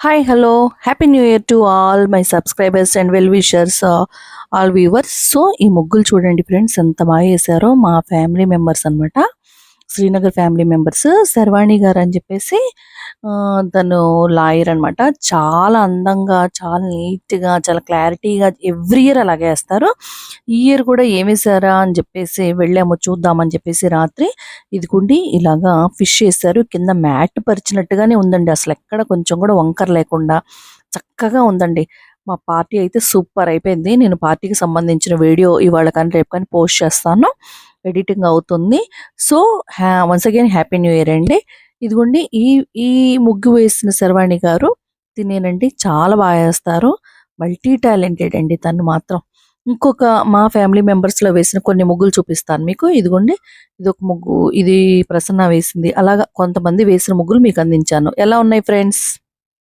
Hi hello happy new year to all my subscribers and well wishers all viewers. So ఈ ముగ్గులు చూడండి friends, ఎంత బాగా వేసారో. మా ఫ్యామిలీ మెంబర్స్ అనమాట, శ్రీనగర్ ఫ్యామిలీ మెంబర్స్. శర్వాణి గారు అని చెప్పేసి తను లాయర్ అనమాట. చాలా అందంగా, చాలా నీట్గా, చాలా క్లారిటీగా ఎవ్రీ ఇయర్ అలాగే వేస్తారు. ఈ ఇయర్ కూడా ఏమేసారా అని చెప్పేసి వెళ్ళాము చూద్దామని చెప్పేసి రాత్రి. ఇదిగోండి ఇలాగా ఫిష్ వేసారు. కింద మ్యాట్ పరిచినట్టుగానే ఉందండి, అసలు ఎక్కడ కొంచెం కూడా వంకర లేకుండా చక్కగా ఉందండి. మా పార్టీ అయితే సూపర్ అయిపోయింది. నేను పార్టీకి సంబంధించిన వీడియో ఇవాళ కానీ రేపు కానీ పోస్ట్ చేస్తాను, ఎడిటింగ్ అవుతుంది. So once again happy new year అండి. ఇదిగోండి ఈ ఈ ముగ్గు వేసిన శర్వాణి గారు తినేనండి, చాలా బాగా వేస్తారు. మల్టీ టాలెంటెడ్ అండి తను మాత్రం. ఇంకొక మా ఫ్యామిలీ మెంబర్స్లో వేసిన కొన్ని ముగ్గులు చూపిస్తాను మీకు. ఇదిగోండి ఇది ఒక ముగ్గు, ఇది ప్రసన్న వేసింది. అలాగా కొంతమంది వేసిన ముగ్గులు మీకు అందించాను. ఎలా ఉన్నాయి ఫ్రెండ్స్?